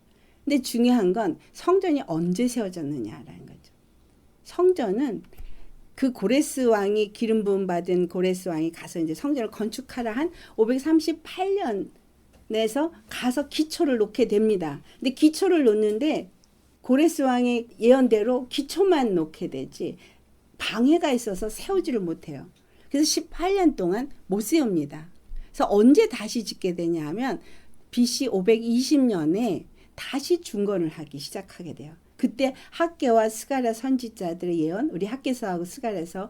[SPEAKER 1] 근데 중요한 건 성전이 언제 세워졌느냐라는 거죠. 성전은 그 고레스 왕이 기름 부음 받은 고레스 왕이 가서 이제 성전을 건축하라 한 538년에서 가서 기초를 놓게 됩니다. 근데 기초를 놓는데 고레스 왕의 예언대로 기초만 놓게 되지 방해가 있어서 세우지를 못해요. 그래서 18년 동안 못 세웁니다. 그래서 언제 다시 짓게 되냐 하면 BC 520년에 다시 중건을 하기 시작하게 돼요. 그때 학개와 스가랴 선지자들의 예언, 우리 학개서하고 스가랴에서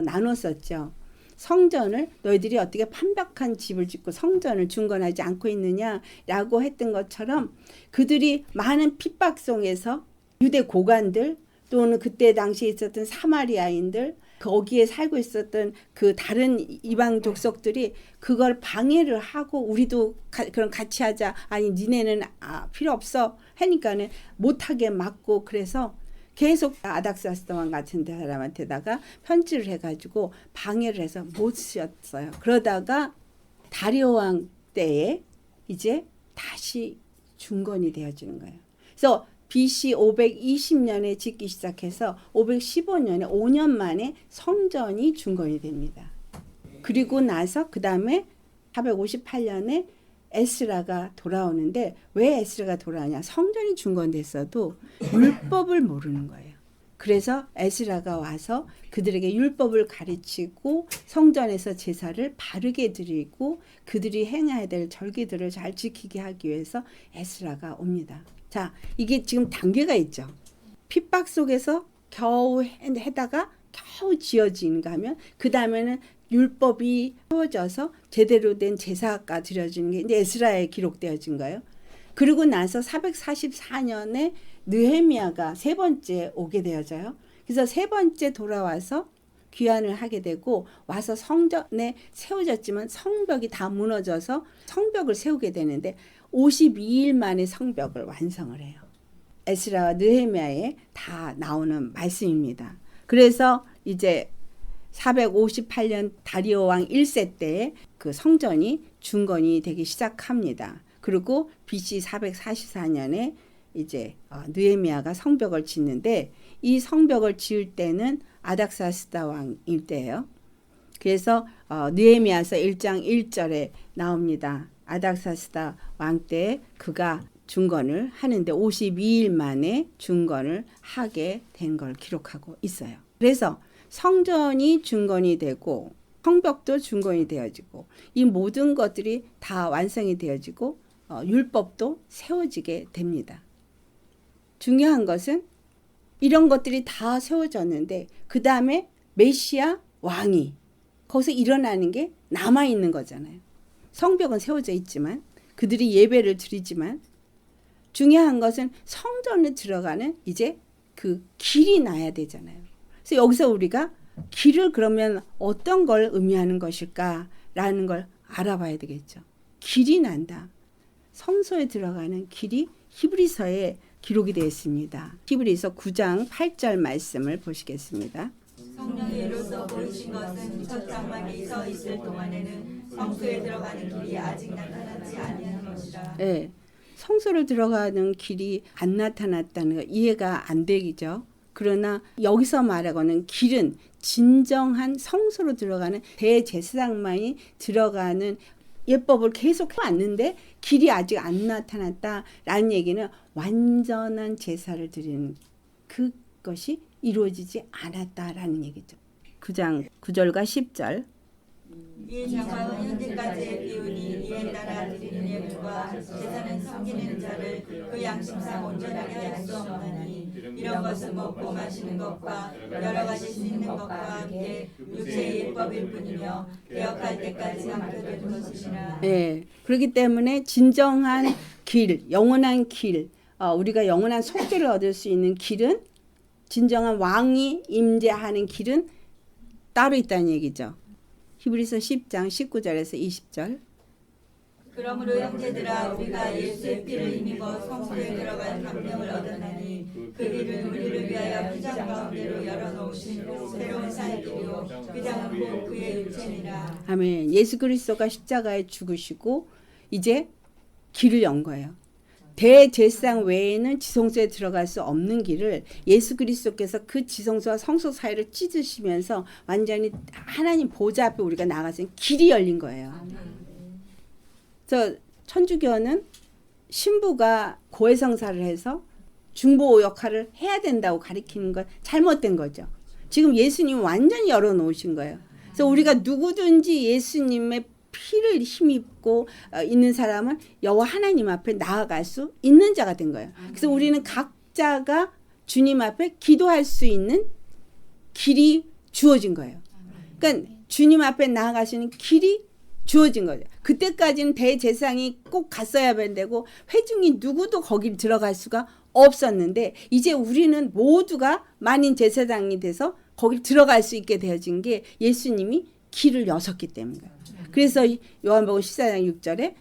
[SPEAKER 1] 나눴었죠. 성전을 너희들이 어떻게 판벽한 집을 짓고 성전을 중건하지 않고 있느냐라고 했던 것처럼 그들이 많은 핍박 속에서 유대 고관들 또는 그때 당시에 있었던 사마리아인들 거기에 살고 있었던 그 다른 이방 족속들이 그걸 방해를 하고 우리도 그럼 같이 하자. 아니 니네는 필요 없어. 하니까는 못하게 막고 그래서 계속 아닥사스 왕 같은 사람한테다가 편지를 해가지고 방해를 해서 못 쓰였어요. 그러다가 다리오 왕 때에 이제 다시 중건이 되어지는 거예요. 그래서 BC 520년에 짓기 시작해서 515년에 5년 만에 성전이 중건이 됩니다. 그리고 나서 그 다음에 458년에 에스라가 돌아오는데 왜 에스라가 돌아오냐? 성전이 중건됐어도 율법을 모르는 거예요. 그래서 에스라가 와서 그들에게 율법을 가르치고 성전에서 제사를 바르게 드리고 그들이 행해야 될 절기들을 잘 지키게 하기 위해서 에스라가 옵니다. 자, 이게 지금 단계가 있죠. 핍박 속에서 겨우 해다가 겨우 지어지는가 하면 그 다음에는 율법이 세워져서 제대로 된 제사가 드려지는 게 이제 에스라에 기록되어진 거예요. 그리고 나서 444년에 느헤미야가 세 번째 오게 되어져요. 그래서 세 번째 돌아와서 귀환을 하게 되고 와서 성전에 세워졌지만 성벽이 다 무너져서 성벽을 세우게 되는데 52일 만에 성벽을 완성을 해요. 에스라와 느헤미야에 다 나오는 말씀입니다. 그래서 이제 458년 다리오 왕 1세 때 그 성전이 중건이 되기 시작합니다. 그리고 BC 444년에 이제 느헤미야가 성벽을 짓는데 이 성벽을 지을 때는 아닥사스다 왕일 때예요. 그래서 느헤미야서 1장 1절에 나옵니다. 아닥사스다 왕 때 그가 중건을 하는데 52일 만에 중건을 하게 된 걸 기록하고 있어요. 그래서 성전이 중건이 되고 성벽도 중건이 되어지고 이 모든 것들이 다 완성이 되어지고 율법도 세워지게 됩니다. 중요한 것은 이런 것들이 다 세워졌는데 그 다음에 메시아 왕이 거기서 일어나는 게 남아있는 거잖아요. 성벽은 세워져 있지만 그들이 예배를 드리지만 중요한 것은 성전에 들어가는 이제 그 길이 나야 되잖아요. 그래서 여기서 우리가 길을 그러면 어떤 걸 의미하는 것일까라는 걸 알아봐야 되겠죠. 길이 난다. 성소에 들어가는 길이 히브리서에 기록이 되어 있습니다. 히브리서 9장 8절 말씀을 보시겠습니다.
[SPEAKER 3] 성령이 이로써 보이신 것은 첫 장막이 서 있을 동안에는 성소에 들어가는 길이 아직 나타나지 아니한 것이라.
[SPEAKER 1] 네, 성소를 들어가는 길이 안 나타났다는 거 이해가 안 되죠. 그러나 여기서 말하고는 길은 진정한 성소로 들어가는 대제사장만이 들어가는 예법을 계속 해왔는데 길이 아직 안 나타났다라는 얘기는 완전한 제사를 드리는 그것이 이루어지지 않았다라는 얘기죠. 9장 9절과 10절.
[SPEAKER 3] 이 장막은 현재까지의 기운이 이에 따라 드리는 예물과 제사는 섬기는 자를 그 양심상 온전하게 할 수 없나니 이런 것은 먹고 마시는 것과 여러 가지 씻는 것과 함께 육체의 율법일 뿐이며 개혁할 때까지 남겨둔 것이시라.
[SPEAKER 1] 네, 그렇기 때문에 진정한 길, 영원한 길, 우리가 영원한 속죄를 얻을 수 있는 길은 진정한 왕이 임재하는 길은 따로 있다는 얘기죠. 히브리서 10장 19절에서 20절.
[SPEAKER 3] 그러므로 형제들아 우리가 예수의 피를 힘입어 성소에 들어갈 감명을 얻었나니 그 길은 우리를 위하여 피장 가운데로 열어놓으신 새로운 살 길이요 피장은 곧 그의 육체니라.
[SPEAKER 1] 아멘. 예수 그리스도가 십자가에 죽으시고 이제 길을 연 거예요. 대제사장 외에는 지성소에 들어갈 수 없는 길을 예수 그리스도께서 그 지성소와 성소 사이를 찢으시면서 완전히 하나님 보좌 앞에 우리가 나가서 길이 열린 거예요. 그래서 천주교는 신부가 고해성사를 해서 중보 역할을 해야 된다고 가리키는 건 잘못된 거죠. 지금 예수님 완전히 열어놓으신 거예요. 그래서 우리가 누구든지 예수님의 피를 힘입고 있는 사람은 여호와 하나님 앞에 나아갈 수 있는 자가 된 거예요. 그래서 우리는 각자가 주님 앞에 기도할 수 있는 길이 주어진 거예요. 그러니까 주님 앞에 나아갈 수 있는 길이 주어진 거죠. 그때까지는 대제사장이 꼭 갔어야 되고 회중이 누구도 거기 들어갈 수가 없었는데 이제 우리는 모두가 만인 제사장이 돼서 거기 들어갈 수 있게 되어진 게 예수님이 길을 여셨기 때문이에요. 그래서 요한복음 14장 6절에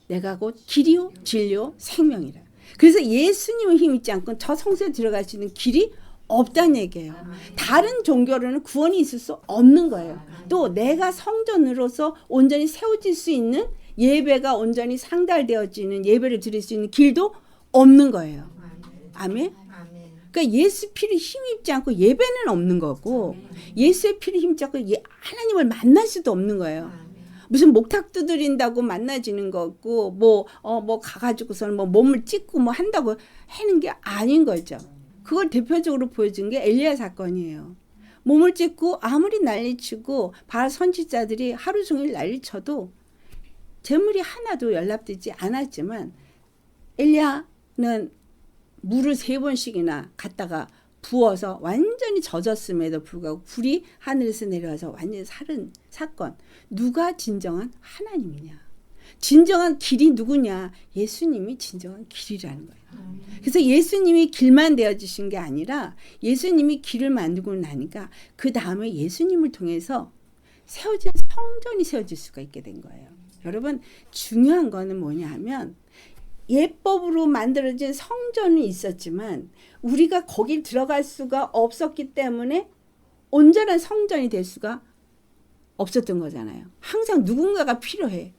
[SPEAKER 1] 내가 곧 길이요 진리요 생명이라. 그래서 예수님을 힘입지 않고 저 성소에 들어갈 수 있는 길이 없다는 얘기예요. 다른 종교로는 구원이 있을 수 없는 거예요. 또 내가 성전으로서 온전히 세워질 수 있는 예배가 온전히 상달되어지는 예배를 드릴 수 있는 길도 없는 거예요. 아멘. 그러니까 예수 피를 힘입지 않고 예배는 없는 거고 예수의 피를 힘입지 않고 하나님을 만날 수도 없는 거예요. 무슨 목탁 두드린다고 만나지는 거고 뭐 가가지고서는 뭐 몸을 찢고 뭐 한다고 하는 게 아닌 거죠. 그걸 대표적으로 보여준 게 엘리야 사건이에요. 몸을 찢고 아무리 난리치고 바알 선지자들이 하루 종일 난리쳐도 재물이 하나도 연락되지 않았지만 엘리야는 물을 3번씩이나 갖다가 부어서 완전히 젖었음에도 불구하고 불이 하늘에서 내려와서 완전히 살은 사건. 누가 진정한 하나님이냐. 진정한 길이 누구냐. 예수님이 진정한 길이라는 거예요. 그래서 예수님이 길만 되어주신 게 아니라 예수님이 길을 만들고 나니까 그 다음에 예수님을 통해서 세워진 성전이 세워질 수가 있게 된 거예요. 여러분 중요한 거는 뭐냐 하면 예법으로 만들어진 성전은 있었지만 우리가 거기 들어갈 수가 없었기 때문에 온전한 성전이 될 수가 없었던 거잖아요. 항상 누군가가 필요해.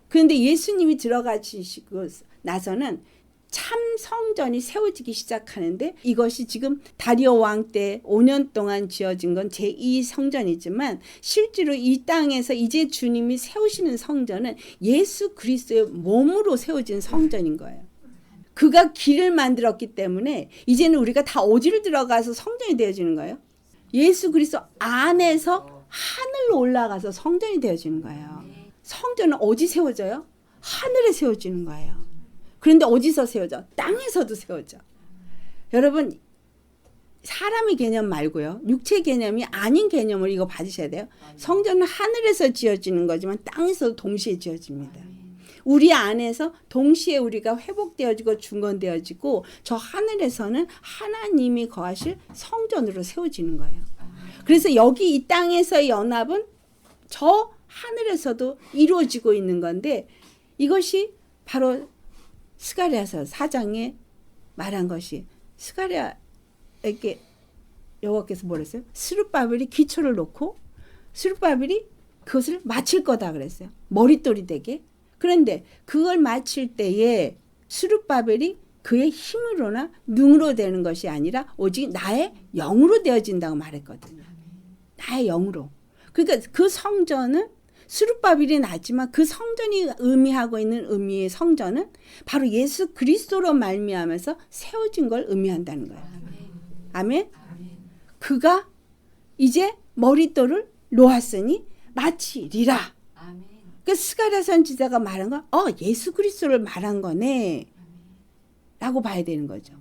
[SPEAKER 1] 그런데 예수님이 들어가시고 나서는 참 성전이 세워지기 시작하는데 이것이 지금 다리오 왕 때 5년 동안 지어진 건 제2성전이지만 실제로 이 땅에서 이제 주님이 세우시는 성전은 예수 그리스도의 몸으로 세워진 성전인 거예요. 그가 길을 만들었기 때문에 이제는 우리가 다 어디를 들어가서 성전이 되어지는 거예요? 예수 그리스도 안에서 하늘로 올라가서 성전이 되어지는 거예요. 성전은 어디 세워져요? 하늘에 세워지는 거예요. 그런데 어디서 세워져? 땅에서도 세워져. 여러분, 사람의 개념 말고요. 육체 개념이 아닌 개념을 이거 받으셔야 돼요. 성전은 하늘에서 지어지는 거지만 땅에서도 동시에 지어집니다. 우리 안에서 동시에 우리가 회복되어지고 중건되어지고 저 하늘에서는 하나님이 거하실 성전으로 세워지는 거예요. 그래서 여기 이 땅에서의 연합은 저 하늘에서도 이루어지고 있는 건데 이것이 바로 스가랴서 4장에 말한 것이 스가랴에게 여호와께서 뭐랬어요? 스룹바벨이 기초를 놓고 스룹바벨이 그것을 마칠 거다 그랬어요. 머릿돌이 되게. 그런데 그걸 마칠 때에 스룹바벨이 그의 힘으로나 능으로 되는 것이 아니라 오직 나의 영으로 되어진다고 말했거든요. 나의 영으로. 그러니까 그 성전은 스룹바벨이 나지만 그 성전이 의미하고 있는 의미의 성전은 바로 예수 그리스도로 말미암아서 세워진 걸 의미한다는 거예요. 아멘. 그가 이제 머릿돌을 놓았으니 마치리라. 그 스가랴 선지자가 말한 건 예수 그리스도를 말한 거네 라고 봐야 되는 거죠.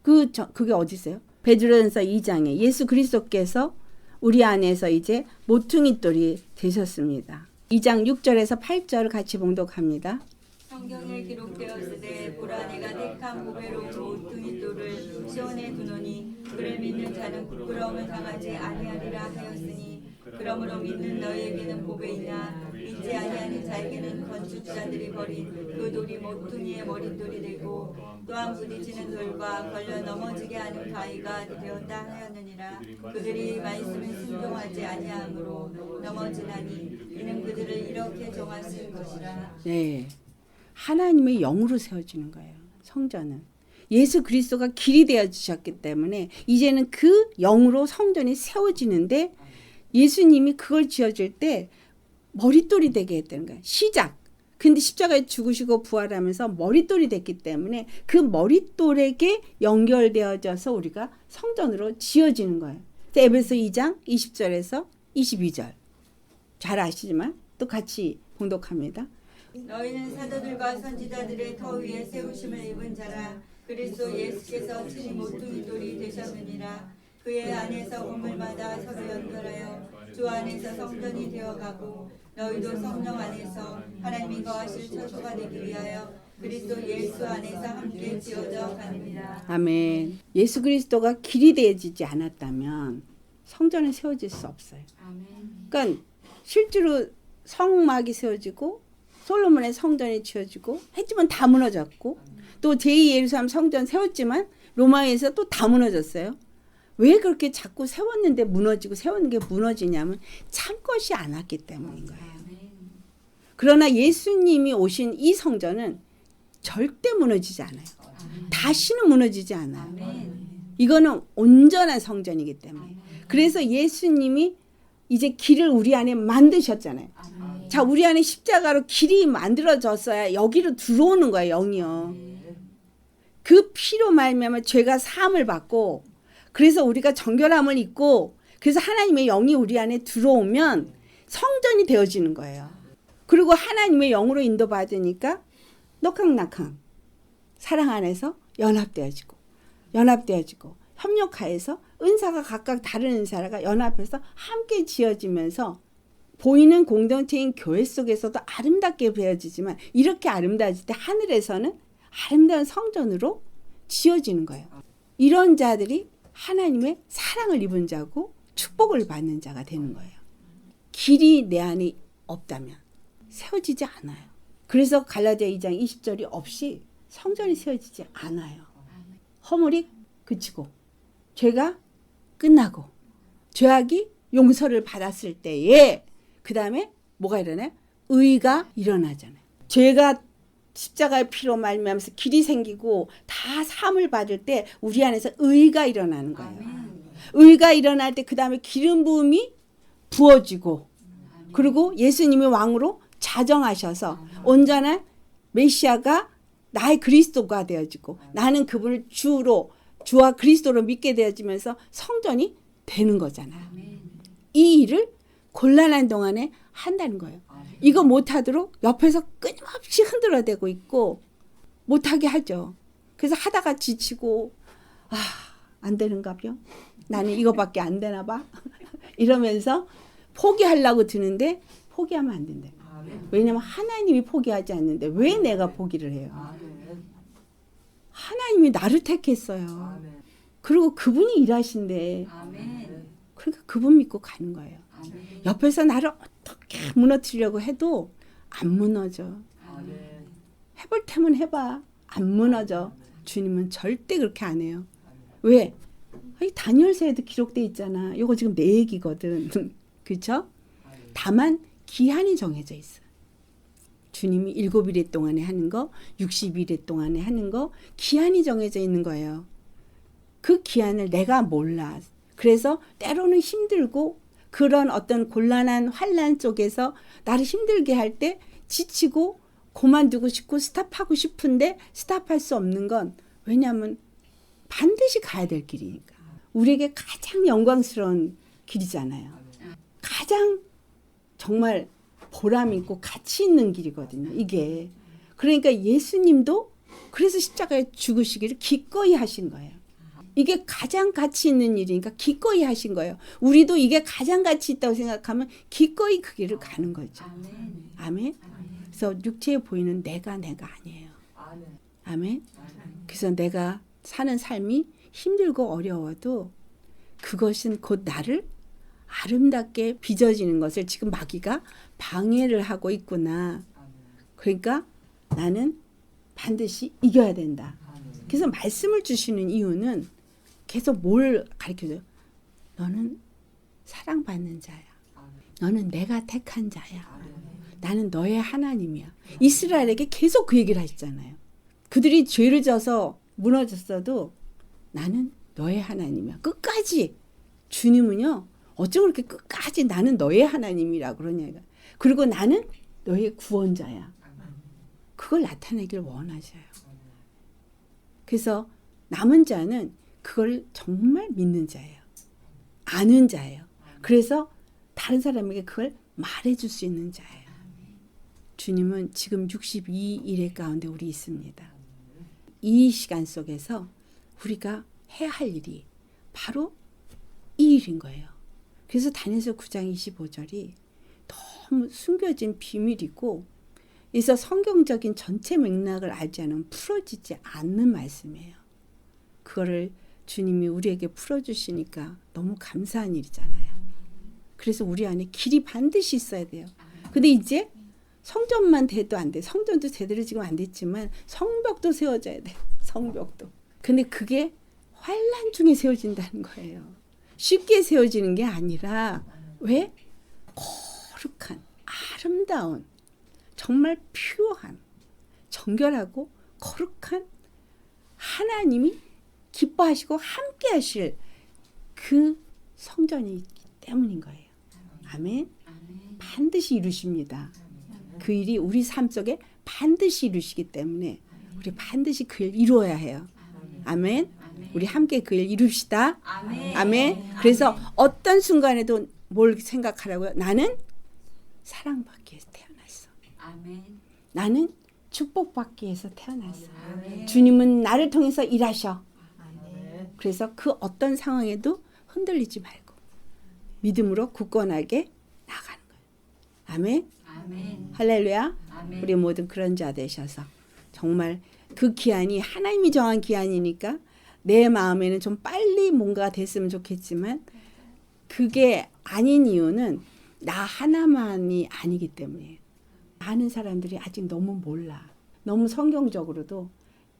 [SPEAKER 1] 그게 어디 있어요? 베드로전서 2장에 예수 그리스도께서 우리 안에서 이제 모퉁이 돌이 되셨습니다. 2장 6절에서 8절을 같이 봉독합니다.
[SPEAKER 3] 성경에 기록되었으되 보라 내가 택한 보배로운 모퉁이 돌을 시온에 두노니 그를 믿는 자는 부끄러움을 당하지 아니하리라 하였으니 그러므로 믿는 너희에게는 복이나 믿지 아니하는 자에게는 건축자들이 버린 그 돌이 모퉁이의 머릿돌이 되고 또한 부딪히는 돌과 걸려 넘어지게 하는 가위가 되었다 하였느니라. 그들이 말씀을 순종하지 아니하므로 넘어지나니 이는 그들을 이렇게 정하신 것이라.
[SPEAKER 1] 네, 하나님의 영으로 세워지는 거예요. 성전은 예수 그리스도가 길이 되어주셨기 때문에 이제는 그 영으로 성전이 세워지는데 예수님이 그걸 지어줄 때 머릿돌이 되게 했다는 거예요. 시작. 근데 십자가에 죽으시고 부활하면서 머릿돌이 됐기 때문에 그 머릿돌에게 연결되어져서 우리가 성전으로 지어지는 거예요. 에베소 2장 20절에서 22절. 잘 아시지만 또 같이 봉독합니다.
[SPEAKER 3] 너희는 사도들과 선지자들의 터 위에 세우심을 입은 자라. 그리스도 예수께서 친히 모퉁이 돌이 되셨느니라. 그의 안에서 건물마다 서로 연결하여 주 안에서 성전이 되어가고 너희도 성령 안에서 하나님이 거하실 처소가 되기 위하여 그리스도 예수 안에서 함께 지어져 갑니다.
[SPEAKER 1] 아멘. 예수 그리스도가 길이 되어지지 않았다면 성전은 세워질 수 없어요. 그러니까 실제로 성막이 세워지고 솔로몬의 성전이 지어지고 했지만 다 무너졌고 또 제2예루살렘 성전 세웠지만 로마에서 또 다 무너졌어요. 왜 그렇게 자꾸 세웠는데 무너지고 세우는 게 무너지냐면 참 것이 안 왔기 때문인 거예요. 그러나 예수님이 오신 이 성전은 절대 무너지지 않아요. 다시는 무너지지 않아요. 이거는 온전한 성전이기 때문에. 그래서 예수님이 이제 길을 우리 안에 만드셨잖아요. 자, 우리 안에 십자가로 길이 만들어졌어야 여기로 들어오는 거예요. 영이요. 그 피로 말미암아 죄가 사함을 받고 그래서 우리가 정결함을 입고 그래서 하나님의 영이 우리 안에 들어오면 성전이 되어지는 거예요. 그리고 하나님의 영으로 인도받으니까 녹캉낙캉 사랑 안에서 연합되어지고 협력하여서 은사가 각각 다른 은사가 연합해서 함께 지어지면서 보이는 공동체인 교회 속에서도 아름답게 되어지지만 이렇게 아름다워질 때 하늘에서는 아름다운 성전으로 지어지는 거예요. 이런 자들이 하나님의 사랑을 입은 자고 축복을 받는 자가 되는 거예요. 길이 내 안에 없다면 세워지지 않아요. 그래서 갈라디아 2장 20절이 없이 성전이 세워지지 않아요. 허물이 그치고 죄가 끝나고 죄악이 용서를 받았을 때에 그 다음에 뭐가 일어나요? 의가 일어나잖아요. 죄가 십자가의 피로 말미암아서 길이 생기고 다 사함을 받을 때 우리 안에서 의가 일어나는 거예요. 의가 일어날 때 그 다음에 기름 부음이 부어지고 그리고 예수님이 왕으로 자정하셔서 온전한 메시아가 나의 그리스도가 되어지고 나는 그분을 주와 그리스도로 믿게 되어지면서 성전이 되는 거잖아요. 이 일을 곤란한 동안에 한다는 거예요. 이거 못하도록 옆에서 끊임없이 흔들어대고 있고 못하게 하죠. 그래서 하다가 지치고 안 되는가요? 나는 이거밖에 안 되나 봐. 이러면서 포기하려고 드는데 포기하면 안 된다. 왜냐하면 하나님이 포기하지 않는데 왜 내가 포기를 해요? 하나님이 나를 택했어요. 그리고 그분이 일하신대. 그러니까 그분 믿고 가는 거예요. 옆에서 나를 어떻게 무너뜨리려고 해도 안 무너져. 해볼 테면 해봐. 안 무너져. 주님은 절대 그렇게 안 해요. 왜? 다니엘서에도 기록돼 있잖아. 이거 지금 내 얘기거든. 그렇죠? 다만 기한이 정해져 있어. 주님이 7일의 동안에 하는 거, 60일의 동안에 하는 거 기한이 정해져 있는 거예요. 그 기한을 내가 몰라. 그래서 때로는 힘들고 그런 어떤 곤란한 환난 속에서 나를 힘들게 할 때 지치고 그만두고 싶고 스탑하고 싶은데 스탑할 수 없는 건 왜냐하면 반드시 가야 될 길이니까. 우리에게 가장 영광스러운 길이잖아요. 가장 정말 보람 있고 가치 있는 길이거든요. 이게. 그러니까 예수님도 그래서 십자가에 죽으시기를 기꺼이 하신 거예요. 이게 가장 가치 있는 일이니까 기꺼이 하신 거예요. 우리도 이게 가장 가치 있다고 생각하면 기꺼이 그 길을 가는 거죠. 아멘. 그래서 육체에 보이는 내가 아니에요. 아멘. 그래서 내가 사는 삶이 힘들고 어려워도 그것은 곧 나를 아름답게 빚어지는 것을 지금 마귀가 방해를 하고 있구나. 그러니까 나는 반드시 이겨야 된다. 그래서 말씀을 주시는 이유는 계속 뭘 가르쳐줘요? 너는 사랑받는 자야. 너는 내가 택한 자야. 나는 너의 하나님이야. 이스라엘에게 계속 그 얘기를 하시잖아요. 그들이 죄를 져서 무너졌어도 나는 너의 하나님이야. 끝까지 주님은요. 어쩜 그렇게 끝까지 나는 너의 하나님이라고 그러냐. 그리고 나는 너의 구원자야. 그걸 나타내길 원하셔요. 그래서 남은 자는 그걸 정말 믿는 자예요. 아는 자예요. 그래서 다른 사람에게 그걸 말해줄 수 있는 자예요. 주님은 지금 62일의 가운데 우리 있습니다. 이 시간 속에서 우리가 해야 할 일이 바로 이 일인 거예요. 그래서 다니엘서 9장 25절이 너무 숨겨진 비밀이고 그래서 성경적인 전체 맥락을 알지 않으면 풀어지지 않는 말씀이에요. 그거를 주님이 우리에게 풀어주시니까 너무 감사한 일이잖아요. 그래서 우리 안에 길이 반드시 있어야 돼요. 근데 이제 성전만 돼도 안 돼. 성전도 제대로 지금 안 됐지만 성벽도 세워져야 돼. 성벽도. 근데 그게 환난 중에 세워진다는 거예요. 쉽게 세워지는 게 아니라 왜? 거룩한 아름다운 정말 퓨어한 정결하고 거룩한 하나님이 기뻐하시고 함께 하실 그 성전이 있기 때문인 거예요. 아멘. 반드시 이루십니다. 그 일이 우리 삶 속에 반드시 이루시기 때문에 우리 반드시 그 일 이루어야 해요. 아멘. 우리 함께 그 일 이룹시다. 아멘. 그래서 어떤 순간에도 뭘 생각하라고요? 나는 사랑받기 위해서 태어났어. 나는 축복받기 위해서 태어났어. 주님은 나를 통해서 일하셔. 그래서 그 어떤 상황에도 흔들리지 말고 믿음으로 굳건하게 나가는 거예요. 아멘. 할렐루야. 우리 모든 그런 자 되셔서 정말 그 기한이 하나님이 정한 기한이니까 내 마음에는 좀 빨리 뭔가 됐으면 좋겠지만 그게 아닌 이유는 나 하나만이 아니기 때문이에요. 많은 사람들이 아직 너무 몰라. 너무 성경적으로도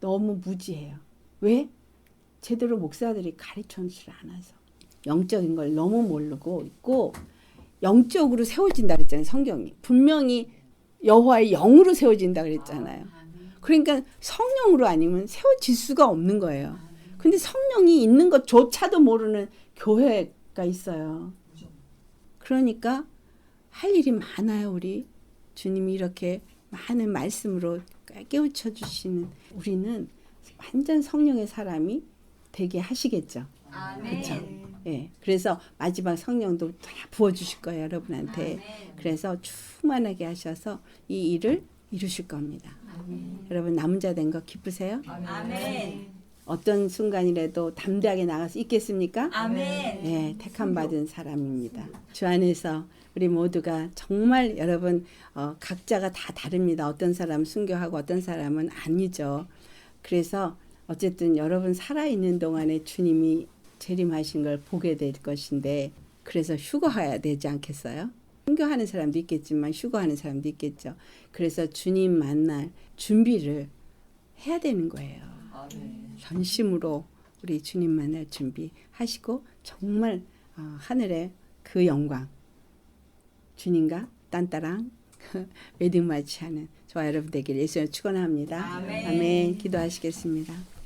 [SPEAKER 1] 너무 무지해요. 왜? 제대로 목사들이 가르쳐주질 않아서. 영적인 걸 너무 모르고 있고 영적으로 세워진다 그랬잖아요. 성경이. 분명히 여호와의 영으로 세워진다 그랬잖아요. 그러니까 성령으로 아니면 세워질 수가 없는 거예요. 근데 성령이 있는 것조차도 모르는 교회가 있어요. 그러니까 할 일이 많아요. 우리 주님이 이렇게 많은 말씀으로 깨우쳐 주시는 우리는 완전 성령의 사람이 되게 하시겠죠. 그렇죠? 예. 그래서 마지막 성령도 다 부어 주실 거예요, 여러분한테. 그래서 충만하게 하셔서 이 일을 이루실 겁니다. 여러분 남은 자 된 거 기쁘세요?
[SPEAKER 3] 아멘.
[SPEAKER 1] 어떤 순간이라도 담대하게 나가서 있겠습니까?
[SPEAKER 3] 아멘.
[SPEAKER 1] 예, 택함 받은 사람입니다. 주 안에서 우리 모두가 정말 여러분 각자가 다 다릅니다. 어떤 사람은 순교하고 어떤 사람은 아니죠. 그래서 어쨌든 여러분 살아있는 동안에 주님이 재림하신 걸 보게 될 것인데 그래서 휴거해야 되지 않겠어요? 순교하는 사람도 있겠지만 휴거하는 사람도 있겠죠. 그래서 주님 만날 준비를 해야 되는 거예요. 전심으로 우리 주님 만날 준비하시고 정말 하늘의 그 영광 주님과 딴따랑 웨딩 마치하는 저와 여러분 되기를 예수님을 축원합니다.
[SPEAKER 3] 아멘.
[SPEAKER 1] 아멘. 기도하시겠습니다.